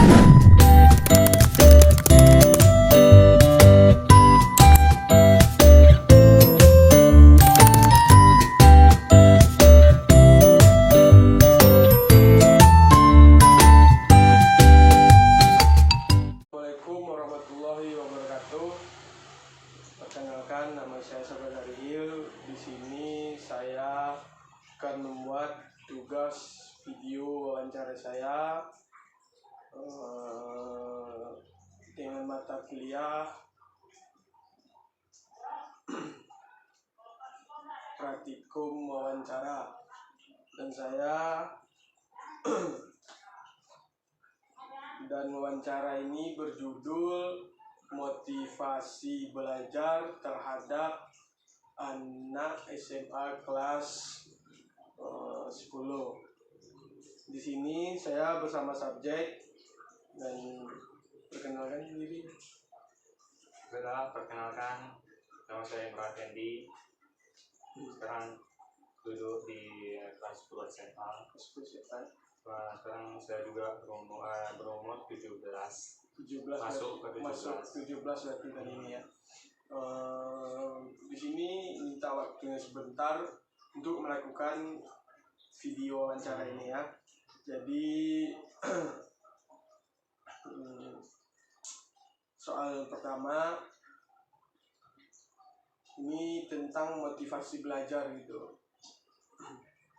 Assalamualaikum warahmatullahi wabarakatuh. Perkenalkan, nama saya Sabar Arihil. Di sini saya akan membuat tugas video wawancara saya dengan mata kuliah praktikum wawancara, dan wawancara ini berjudul motivasi belajar terhadap anak SMA kelas 10. Di sini saya bersama subjek dan perkenalkan diri. Perkenalkan, nama saya Imran Fendi. Sekarang duduk di kelas 10 SMA. Sekarang saya juga berumur 17. Masuk ke 17 berarti kan ini ya. Di sini minta waktunya sebentar untuk melakukan video wawancara ini ya. Jadi soal pertama ini tentang motivasi belajar gitu.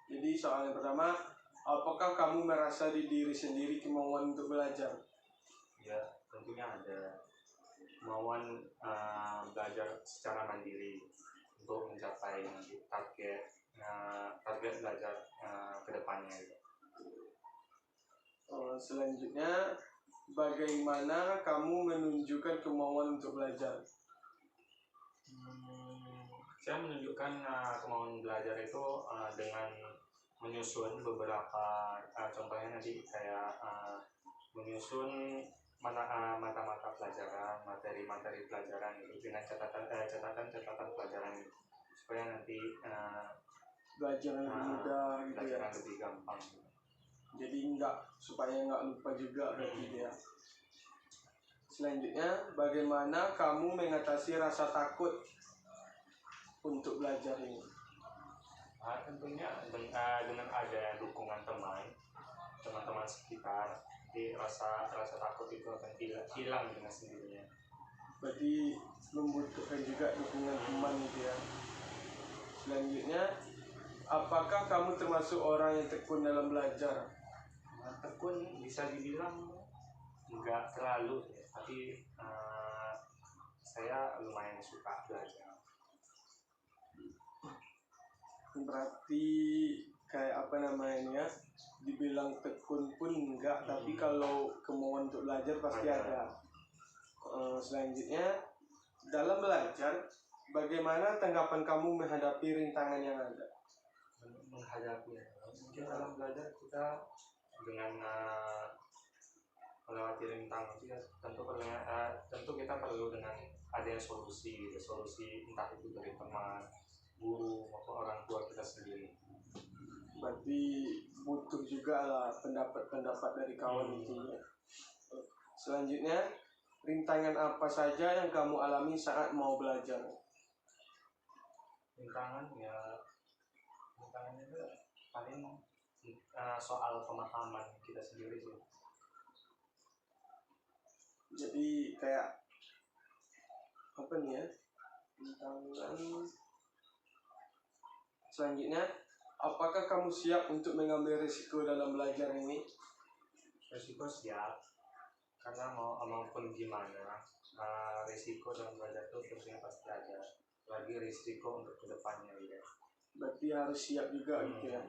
Jadi soal yang pertama, apakah kamu merasa di diri sendiri kemauan untuk belajar? Ya, tentunya ada kemauan belajar secara mandiri untuk mencapai target belajar ke depannya gitu. Selanjutnya, bagaimana kamu menunjukkan kemauan untuk belajar? Saya menunjukkan kemauan belajar itu dengan menyusun beberapa contohnya nanti kayak menyusun mata-mata pelajaran, materi-materi pelajaran itu dengan catatan pelajaran itu, supaya nanti Belajar lebih mudah gitu ya. Belajar lebih gampang. Jadi supaya nggak lupa juga berarti ya. Selanjutnya, bagaimana kamu mengatasi rasa takut untuk belajar ini? Tentunya dengan ada dukungan teman-teman sekitar, jadi rasa takut itu akan hilang dengan sendirinya. Berarti membutuhkan juga dukungan teman gitu ya. Selanjutnya, apakah kamu termasuk orang yang tekun dalam belajar? Tekun bisa dibilang enggak terlalu ya, tapi saya lumayan suka belajar. Berarti kayak apa namanya, dibilang tekun pun enggak, tapi kalau kemauan untuk belajar pasti ada. Selanjutnya, dalam belajar, bagaimana tanggapan kamu menghadapi rintangan yang ada? Mungkin dalam belajar kita dengan melewati rintangan ya, tentu kita perlu dengan adanya solusi entah itu dari teman, guru maupun orang tua kita sendiri. Berarti butuh juga lah pendapat dari kawan itu ya. Selanjutnya, rintangan apa saja yang kamu alami saat mau belajar? Rintangannya itu paling soal pemahaman kita sendiri sih. Jadi kayak apa nih ya, rintangan. Selanjutnya, apakah kamu siap untuk mengambil risiko dalam belajar ini? Risiko siap, karena maupun gimana risiko dalam belajar itu tentunya pasti ada, lagi risiko untuk kedepannya ya. Berarti harus siap juga gitu ya.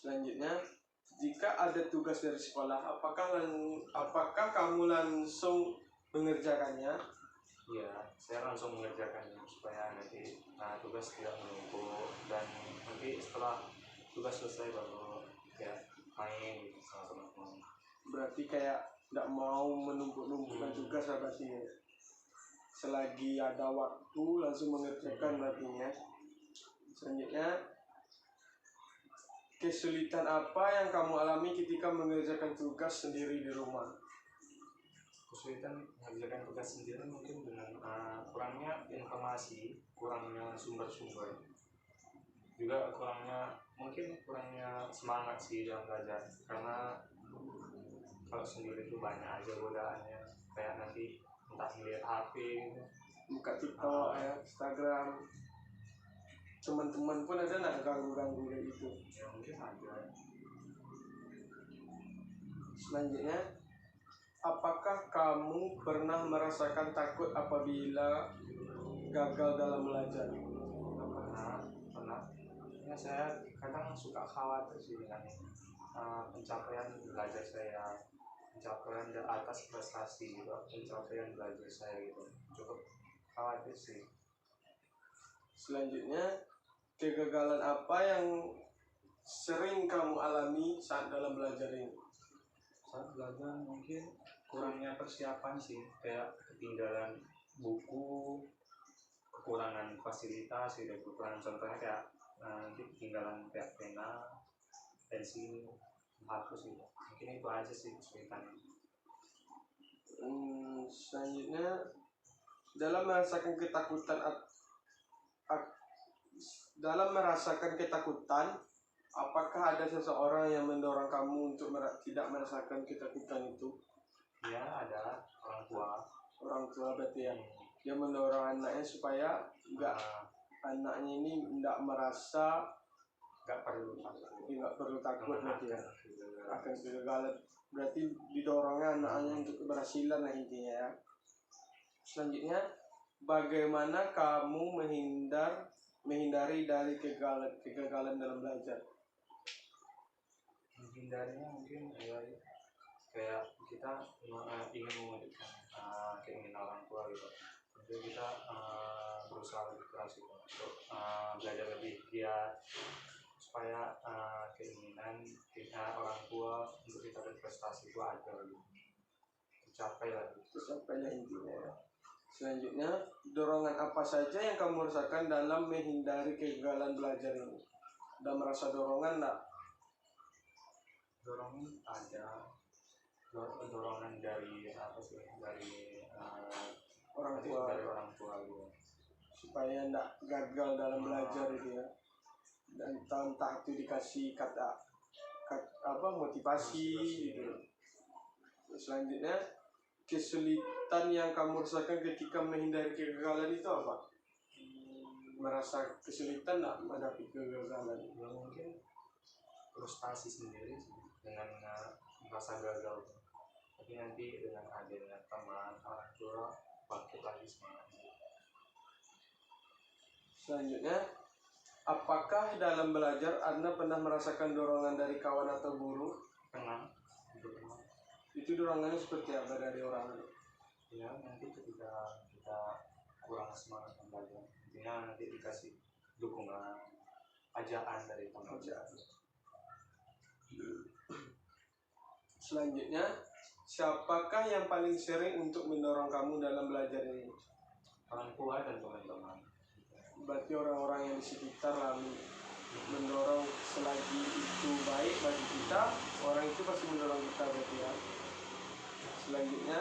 Selanjutnya, jika ada tugas dari sekolah, apakah kamu langsung mengerjakannya? Iya, saya langsung mengerjakannya supaya nanti tugas tidak menumpuk, dan nanti setelah tugas selesai baru ya main gitu sama teman-teman. Berarti kayak tidak mau menumpuk-numpukkan tugas lah berarti ya. Selagi ada waktu langsung mengerjakan berarti ya. Selanjutnya, kesulitan apa yang kamu alami ketika mengerjakan tugas sendiri di rumah? Kesulitan mengerjakan tugas sendiri mungkin dengan kurangnya informasi, kurangnya sumber-sumber, juga kurangnya semangat sih dalam belajar, karena kalau sendiri itu banyak aja godaannya, kayak nanti entah ngeliat HP gitu. Buka TikTok, ya, Instagram. Teman-teman pun ada nak ganggu-ganggu kayak gitu. Ya mungkin ada. Selanjutnya, apakah kamu pernah merasakan takut apabila gagal dalam belajar? Pernah. Ya, saya kadang suka khawatir sih dengan pencapaian belajar saya, pencapaian di atas prestasi gitu, pencapaian belajar saya gitu, cukup khawatir sih. Selanjutnya, kegagalan apa yang sering kamu alami saat dalam belajar ini? Saat belajar mungkin kurangnya persiapan sih, kayak ketinggalan buku, kekurangan fasilitas gitu, kekurangan contohnya kayak nanti ketinggalan kayak pena, pensil, hapus gitu. Mungkin itu aja sih kesulitannya. Selanjutnya, dalam merasakan ketakutan, apakah ada seseorang yang mendorong kamu untuk tidak merasakan ketakutan itu? Ya, ada orang tua. Orang tua berarti ya, dia mendorong anaknya supaya anaknya ini tidak merasa nggak perlu takut berarti ya, akan kegagalan. Berarti didorongnya anaknya untuk keberhasilan lah intinya ya. Selanjutnya, bagaimana kamu menghindari dari kegagalan dalam belajar? Menghindarinya mungkin ya, kayak kita ingin mewujudkan keinginan orang tua gitu, jadi kita berusaha lebih keras gitu untuk belajar lebih giat, supaya keinginan kita orang tua untuk kita berprestasi itu ada gitu, tercapai intinya ya. Selanjutnya, dorongan apa saja yang kamu rasakan dalam menghindari kegagalan belajar ini? Udah merasa dorongan enggak? Dorongan ada, dorongan dari apa sih, dari orang tua gitu, supaya enggak gagal dalam belajar itu ya. Dan entah itu dikasih kata motivasi gitu. Selanjutnya, kesulitan yang kamu rasakan ketika menghindari kegagalan itu apa? Merasa kesulitan nggak menghadapi kegagalan? Ya mungkin frustasi sendiri sih dengan merasa gagal, tapi nanti dengan adanya teman orang tua bangkit lagi semangat. Selanjutnya, apakah dalam belajar Anda pernah merasakan dorongan dari kawan atau guru? Pernah. Itu dorongannya seperti apa dari orang? Ya nanti ketika kita kurang semangat belajar, intinya nanti dikasih dukungan, ajaan dari teman. Selanjutnya, siapakah yang paling sering untuk mendorong kamu dalam belajar ini? Orang tua dan teman-teman. Berarti orang-orang yang di sekitar lalu mendorong, selagi itu baik bagi kita, orang itu pasti mendorong kita berarti ya. Selanjutnya,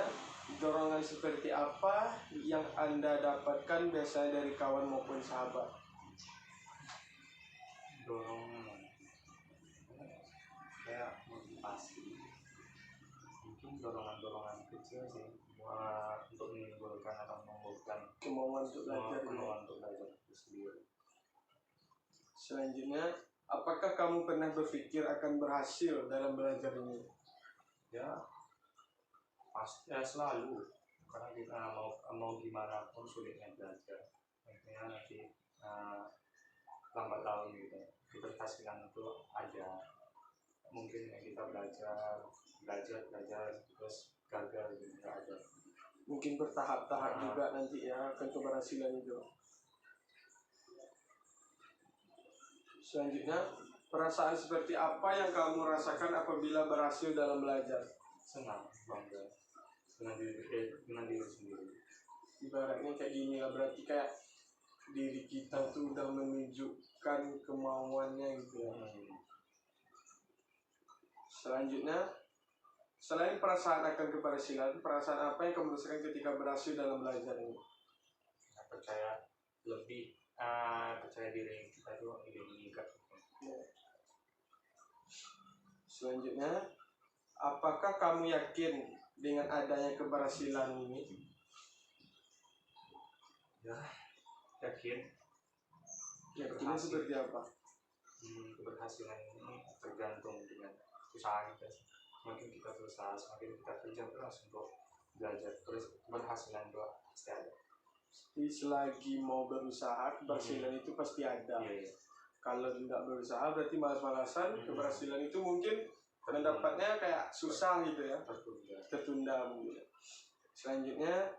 dorongan seperti apa yang Anda dapatkan biasanya dari kawan maupun sahabat? Dorongan kayak motivasi, mungkin dorongan kecil sih, untuk menimbulkan atau menumbuhkan kemauan untuk belajar itu sendiri. Selanjutnya, apakah kamu pernah berpikir akan berhasil dalam belajar ini? Ya pasti, selalu, karena kita mau gimana pun sulitnya belajar, akhirnya nanti lambat laun gitu keberhasilan itu ada. Mungkin kita belajar terus gagal gitu, nggak ada. Mungkin bertahap-tahap juga nanti ya akan keberhasilan itu. Selanjutnya, perasaan seperti apa yang kamu rasakan apabila berhasil dalam belajar? Senang, bangga dengan diri sendiri. Ibaratnya kayak gini lah, berarti kayak diri kita tuh udah menunjukkan kemauannya gitu ya. Selanjutnya, selain perasaan akan keberhasilan, perasaan apa yang kamu rasakan ketika berhasil dalam belajar ini? Percaya lebih percaya diri kita tuh lebih meningkat. Selanjutnya, apakah kamu yakin dengan adanya keberhasilan ini? Ya, yakin. Yakinnya seperti apa? Keberhasilan ini tergantung dengan usaha kita. Semakin kita berusaha, semakin kita kerja keras untuk belajar, terus keberhasilan itu pasti ada. Jadi selagi mau berusaha, keberhasilan itu pasti ada. Iya. Kalau tidak berusaha berarti malas-malasan, keberhasilan itu mungkin mendapatnya kayak susah gitu ya, tertunda mungkin. Selanjutnya,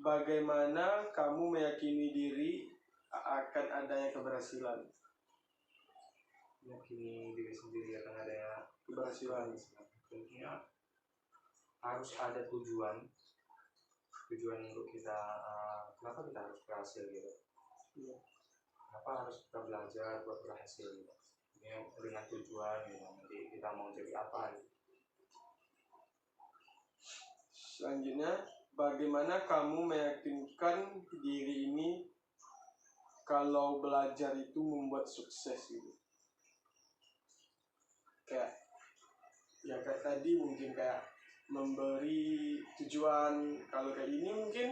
bagaimana kamu meyakini diri akan adanya keberhasilan? Meyakini diri sendiri akan adanya Keberhasilan. Tentunya harus ada tujuan untuk kita, kenapa kita harus berhasil gitu. Iya. Kenapa harus kita belajar buat berhasil gitu. Ini dengan tujuan gitu. Nanti kita mau jadi apa gitu. Selanjutnya, bagaimana kamu meyakinkan diri ini kalau belajar itu membuat sukses gitu? Kayak tadi mungkin kayak memberi tujuan, kalau kayak ini mungkin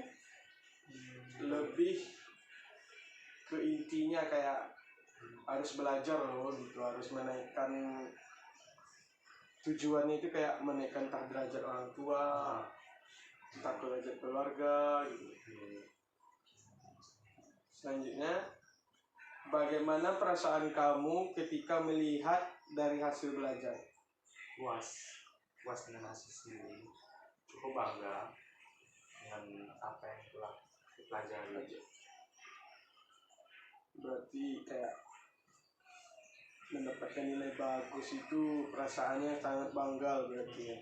lebih ke intinya kayak harus belajar loh gitu, harus menaikkan tujuannya itu kayak menaikkan derajat orang tua, entah derajat keluarga gitu. Selanjutnya, bagaimana perasaan kamu ketika melihat dari hasil belajar? Puas dengan hasil sendiri, cukup bangga dengan apa yang telah dipelajari. Berarti kayak mendapatkan nilai bagus itu perasaannya sangat bangga berarti ya.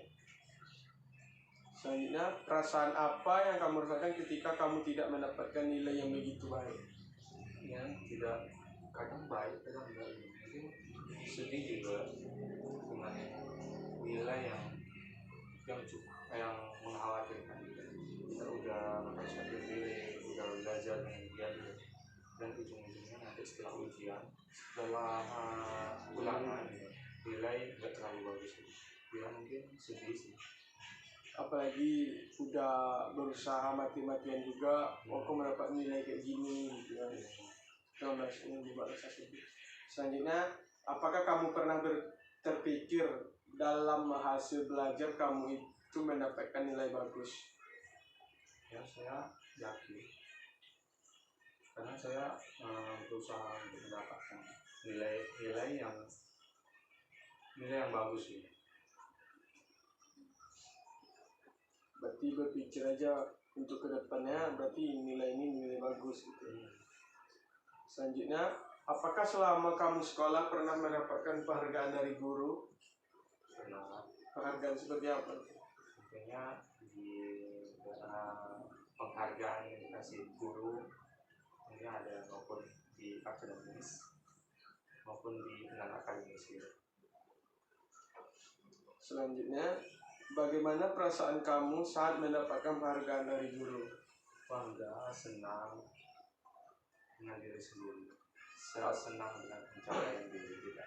Selanjutnya, perasaan apa yang kamu rasakan ketika kamu tidak mendapatkan nilai yang begitu baik? Ya, tidak, kadang baik, kadang enggak. Mungkin sedih juga dengan nilai yang mengkhawatirkan. Kita udah mempersiapkan diri, udah belajar dengan giat, dan ujung-ujungnya nanti setelah ujian, setelah ulangan, nilai nggak terlalu bagus. Ya mungkin sedih sih. Apalagi udah berusaha mati-matian juga, kok mendapat nilai kayak gini gitu ya. Ini membuat rasa sedih. Selanjutnya, apakah kamu pernah terpikir dalam hasil belajar kamu itu mendapatkan nilai bagus? Ya, saya yakin, karena saya berusaha untuk mendapatkan nilai yang bagus ini. Berarti berpikir aja untuk kedepannya, berarti nilai ini nilai bagus gitu. Selanjutnya, apakah selama kamu sekolah pernah mendapatkan penghargaan dari guru? Pernah. Penghargaan seperti apa? Tentunya di penghargaan yang dikasih guru, ini ada maupun di akademis maupun di non-akademis gitu. Selanjutnya, bagaimana perasaan kamu saat mendapatkan penghargaan dari guru? Bangga, senang dengan diri sendiri. Saya senang dengan pencapaian diri kita.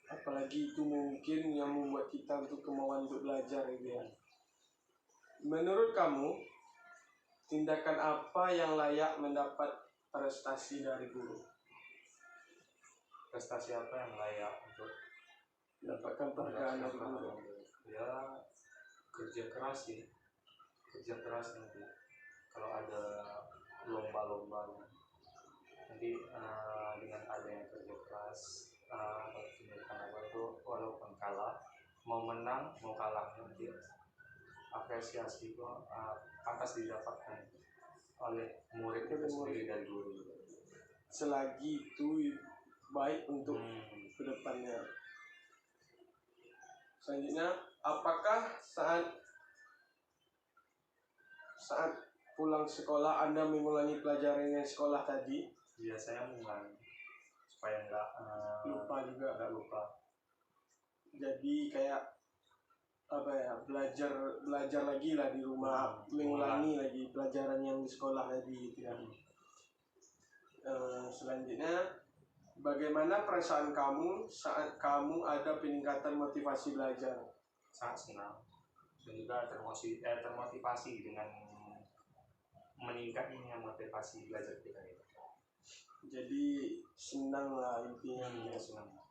Apalagi itu mungkin yang membuat kita untuk kemauan untuk belajar gitu ya. Menurut kamu, tindakan apa yang layak mendapat prestasi dari guru? Prestasi apa yang layak untuk Mendapatkan penghargaan dari guru? Ya, kerja keras sih. Kerja keras nanti. Kalau ada lomba-lomba nanti dengan adanya kerja keras, tindakan apa itu, walaupun kalah, mau menang mau kalah, nanti apresiasi itu atas didapatkan oleh murid itu sendiri dan guru. Selagi itu baik untuk kedepannya. Selanjutnya, apakah saat pulang sekolah Anda mengulangi pelajaran yang sekolah tadi? Iya, saya mengulangi supaya nggak lupa juga. Nggak lupa. jadi kayak apa ya, belajar lagi lah di rumah, mengulangi lagi pelajaran yang di sekolah tadi gitu ya. Selanjutnya, bagaimana perasaan kamu saat kamu ada peningkatan motivasi belajar? Sangat senang dan juga termotivasi dengan meningkatnya motivasi belajar kita itu. Jadi senang lah intinya. Senang.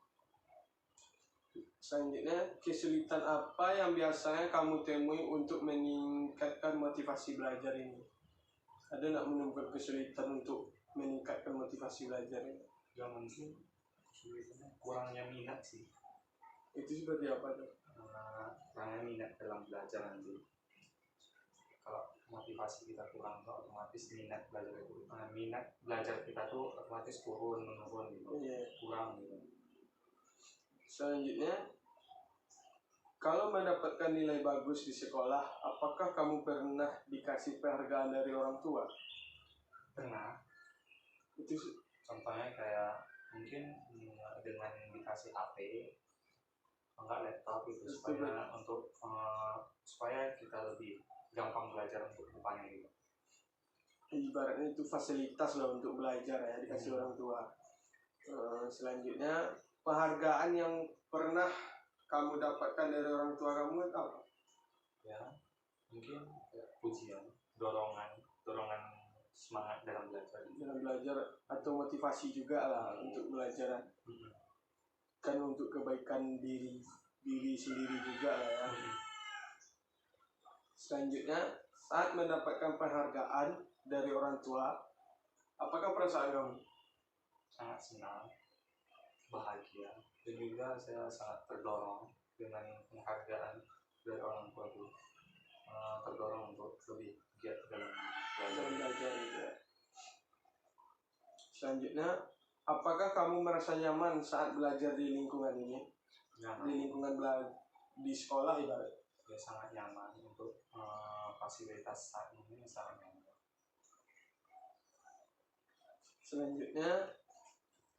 Selanjutnya, kesulitan apa yang biasanya kamu temui untuk meningkatkan motivasi belajar ini? Ada nggak menemukan kesulitan untuk meningkatkan motivasi belajar ini? Yang mungkin kesulitannya kurangnya minat sih. Itu seperti apa tuh? Kurangnya minat dalam belajar nanti. Kalau motivasi kita kurang, otomatis minat belajar kita tuh otomatis menurun gitu. Kurang gitu. Selanjutnya, kalau mendapatkan nilai bagus di sekolah, apakah kamu pernah dikasih penghargaan dari orang tua? Pernah. Itu contohnya kayak mungkin dengan dikasih HP, enggak laptop itu supaya kita lebih gampang belajar untuk depannya gitu. Ibaratnya itu fasilitas lah untuk belajar ya, dikasih orang tua. Selanjutnya, penghargaan yang pernah kamu dapatkan dari orang tua kamu apa? Ya, mungkin pujian, dorongan semangat dalam belajar atau motivasi juga lah untuk belajar. Kan untuk kebaikan diri sendiri juga lah ya. Selanjutnya, saat mendapatkan penghargaan dari orang tua, apakah perasaan kamu? Sangat senang, bahagia, dan juga saya sangat terdorong dengan penghargaan dari orang tua itu, terdorong untuk lebih giat dalam belajar juga. Selanjutnya, apakah kamu merasa nyaman saat belajar di lingkungan ini? Nyaman. Di lingkungan di sekolah ibarat? Ya, sangat nyaman untuk fasilitas saat ini sangat nyaman. Selanjutnya,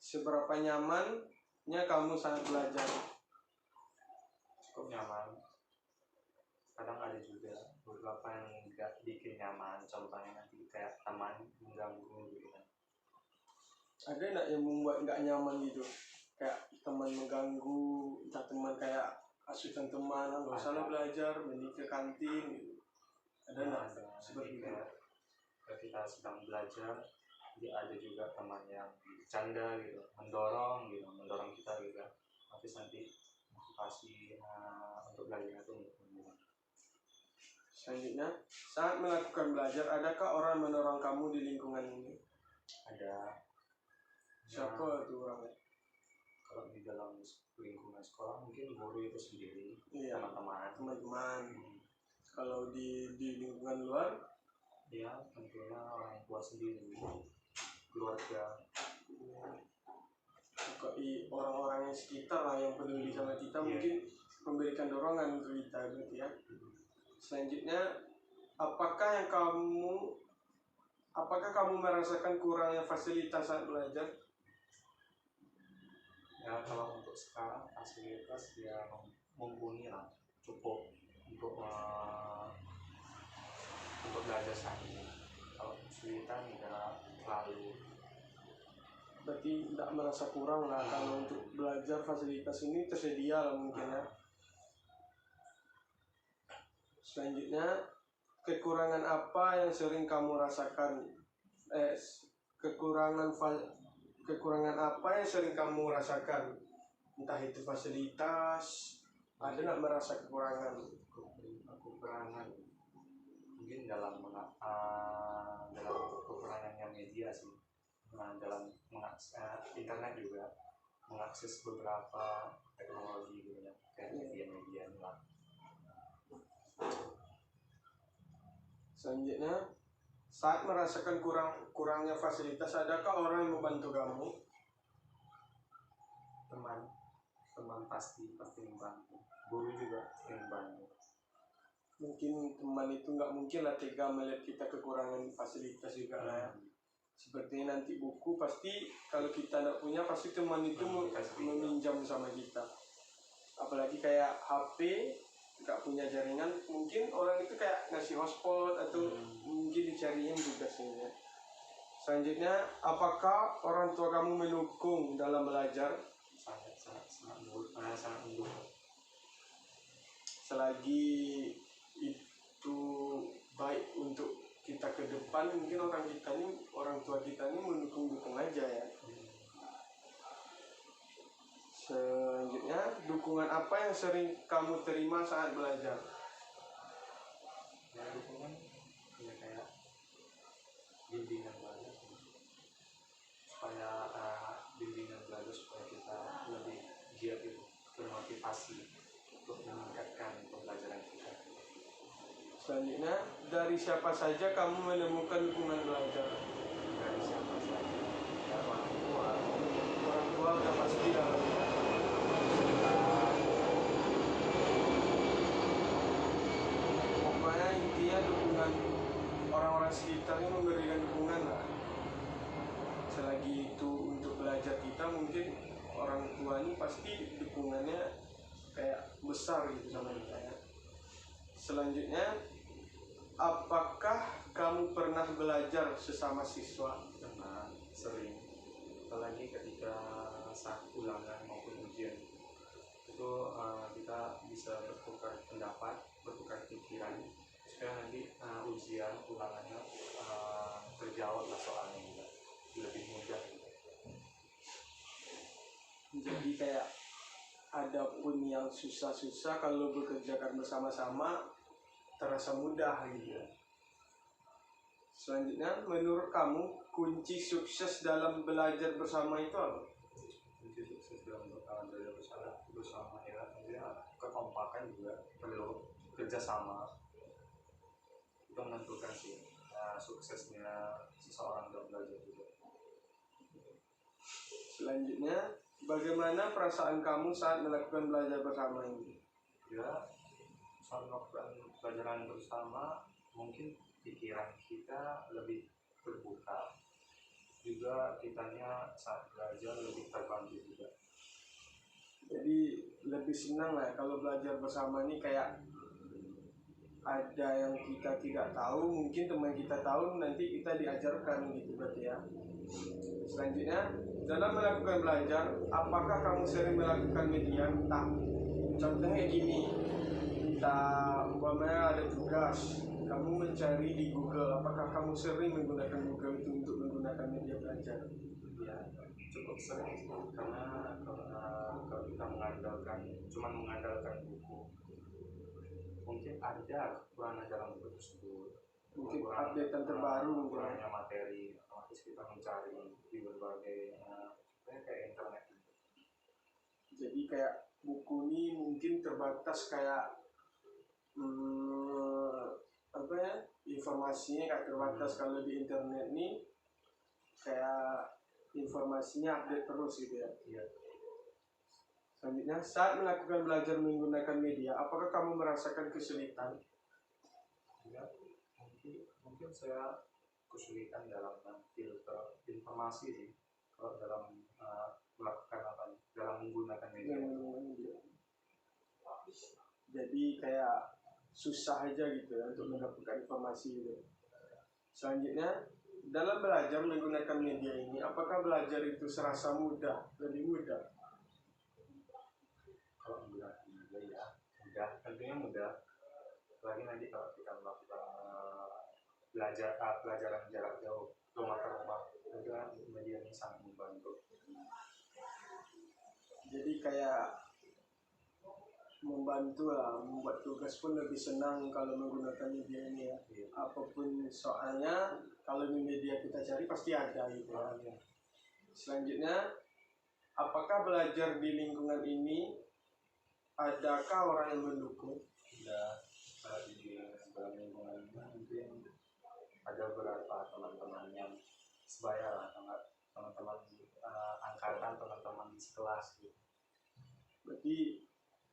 seberapa nyamannya kamu saat belajar? Cukup nyaman. Kadang ada juga beberapa yang nggak bikin nyaman, contohnya nanti kayak teman mengganggu gitu kan. Ada nggak yang membuat nggak nyaman gitu? Kayak teman mengganggu, entah teman kayak asuhan teman, nggak usah lah belajar, mending ke kantin gitu. Ada nggak seperti itu? Ketika kita sedang belajar, jadi ada juga teman yang bercanda gitu, mendorong kita gitu. Nanti motivasi untuk belajar itu menurun. Selanjutnya, saat melakukan belajar, adakah orang mendorong kamu di lingkungan ini? Ada. Siapa tuh orangnya? Kalau di dalam lingkungan sekolah mungkin guru itu sendiri, teman-teman. Kalau di lingkungan luar, ya tentunya orang tua sendiri, keluarga, orang-orang yang sekitar lah yang peduli sama kita, mungkin memberikan dorongan untuk kita gitu ya. Selanjutnya, apakah kamu merasakan kurangnya fasilitas saat belajar? Ya, kalau untuk sekarang fasilitas ya mumpuni lah, cukup untuk belajar saat ini. Kalau kesulitan tidak terlalu. Berarti tidak merasa kurang lah kalau untuk belajar, fasilitas ini tersedia lah mungkin ya. Selanjutnya, kekurangan apa yang sering kamu rasakan? Kekurangan apa yang sering kamu rasakan? Entah itu fasilitas, ada nggak merasa kekurangan? Kekurangan mungkin dalam kekurangannya media sih, dalam internet juga mengakses beberapa teknologi gitu ya, kayak media ini lah. Selanjutnya, saat merasakan kurangnya fasilitas, adakah orang yang membantu kamu? Teman pasti membantu, guru juga membantu. Mungkin teman itu nggak mungkin lah tega melihat kita kekurangan fasilitas juga lah ya. Seperti nanti buku, pasti kalau kita tidak punya, pasti teman itu meminjam sama kita. apalagi kayak HP nggak punya jaringan, mungkin orang itu kayak ngasih hotspot atau mungkin dicariin tugasnya. Selanjutnya, apakah orang tua kamu mendukung dalam belajar? Sangat mendukung. Selagi itu baik untuk kita ke depan, mungkin orang tua kita ini mendukung aja ya. Selanjutnya, dukungan apa yang sering kamu terima saat belajar? Ya, dukungan ya kayak bimbingan belajar supaya bimbingan belajar supaya kita lebih giat gitu, termotivasi untuk meningkatkan pembelajaran kita. Selanjutnya, dari siapa saja kamu menemukan dukungan belajar? Dari siapa saja? Ya, orang tua. Orang tua udah pasti dalam. Pokoknya intinya dukungan orang-orang sekitar ini memberikan dukungan lah. Selagi itu untuk belajar kita, mungkin orang tua ini pasti dukungannya kayak besar gitu sama kita ya. Selanjutnya, apakah kamu pernah belajar sesama siswa? Karena sering, apalagi ketika saat ulangan maupun ujian itu kita bisa bertukar pendapat, bertukar pikiran supaya nanti ujian ulangannya terjawab lah soalnya juga lebih mudah gitu. Jadi kayak ada pun yang susah-susah, kalau bekerjakan bersama-sama terasa mudah gitu. Selanjutnya, menurut kamu kunci sukses dalam belajar bersama itu apa? Kunci sukses dalam belajar bersama ya kekompakan juga, perlu kerjasama, itu menentukan sih suksesnya seseorang dalam belajar juga. Selanjutnya, bagaimana perasaan kamu saat melakukan belajar bersama ini? Ya, saat melakukan pelajaran bersama mungkin pikiran kita lebih terbuka, juga kitanya saat belajar lebih terbantu juga. Jadi lebih senang lah kalau belajar bersama ini, kayak ada yang kita tidak tahu, mungkin teman kita tahu, nanti kita diajarkan gitu berarti ya. Selanjutnya, dalam melakukan belajar, apakah kamu sering melakukan median? Nah, contohnya gini, kita umpamanya ada tugas, kamu mencari di Google, apakah kamu sering menggunakan Google itu untuk menggunakan media belajar? Ya, cukup sering sih, karena kalau kita mengandalkan buku, mungkin ada kekurangan dalam buku tersebut, Mungkin update terbaru, kurangnya materi, otomatis kita mencari di berbagai kayak internet. Jadi kayak buku ini mungkin terbatas, kayak apa ya, informasinya kayak terbatas. Kalau di internet nih kayak informasinya update terus gitu ya. Iya. Selanjutnya, saat melakukan belajar menggunakan media, apakah kamu merasakan kesulitan? Ya, mungkin saya kesulitan dalam filter informasi sih, kalau dalam melakukan dalam menggunakan media. Jadi kayak susah aja gitu ya untuk mendapatkan informasi gitu. Selanjutnya, dalam belajar menggunakan media ini, apakah belajar itu serasa mudah, lebih mudah? Kalau menggunakan media ya mudah, tentunya mudah. Lagi nanti kalau kita melakukan pelajaran jarak jauh, rumah ke rumah, tentunya media ini sangat membantu. Jadi kayak membantu lah, membuat tugas pun lebih senang kalau menggunakan media ini ya. Apapun soalnya, kalau di media kita cari pasti ada gitu ya. Selanjutnya, apakah belajar di lingkungan ini, adakah orang yang mendukung? Ya, di dalam lingkungan ini mungkin ada beberapa teman-teman yang sebaya lah, teman-teman angkatan, teman-teman sekelas gitu. Berarti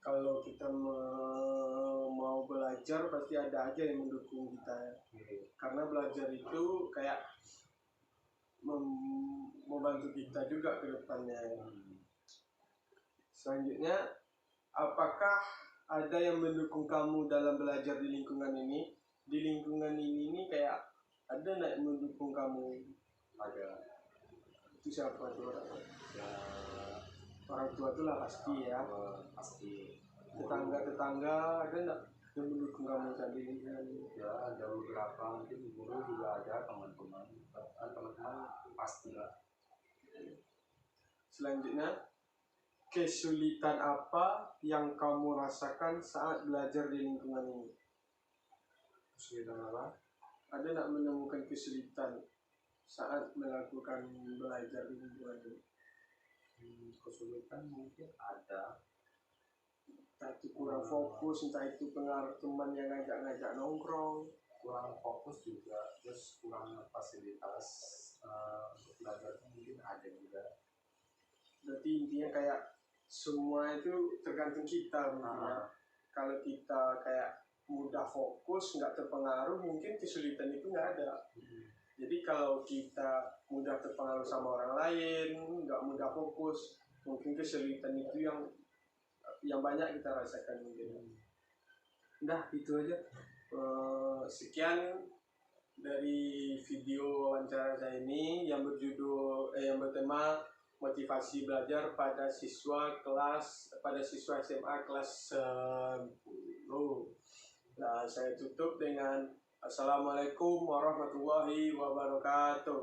kalau kita mau belajar pasti ada aja yang mendukung kita ya. Karena belajar itu kayak membantu kita juga ke depannya ya. Selanjutnya, apakah ada yang mendukung kamu dalam belajar di lingkungan ini? Di lingkungan ini kayak ada nggak yang mendukung kamu? Ada. Itu siapa tuh orang? Ya, Orang tua tuh lah pasti ya. pasti. Tetangga ada nggak yang mendukung kamu tadi? Ya, ada beberapa, mungkin guru juga ada, teman-teman pastilah. Selanjutnya, kesulitan apa yang kamu rasakan saat belajar di lingkungan ini? Kesulitan apa? Ada nggak menemukan kesulitan saat melakukan belajar di lingkungan ini? Kesulitan mungkin ada. Entah itu kurang fokus, entah itu pengaruh teman yang ngajak-ngajak nongkrong. Kurang fokus juga, terus kurang fasilitas untuk belajar mungkin ada juga. Berarti intinya kayak semua itu tergantung kita mungkin ya. Kalau kita kayak mudah fokus, nggak terpengaruh, mungkin kesulitan itu nggak ada. Jadi kalau kita mudah terpengaruh sama orang lain, nggak mudah fokus, mungkin kesulitan itu yang banyak kita rasakan mungkin. Udah itu aja. Sekian dari video wawancara saya ini yang bertema motivasi belajar pada siswa SMA kelas 10. Nah, saya tutup dengan Assalamualaikum warahmatullahi wabarakatuh.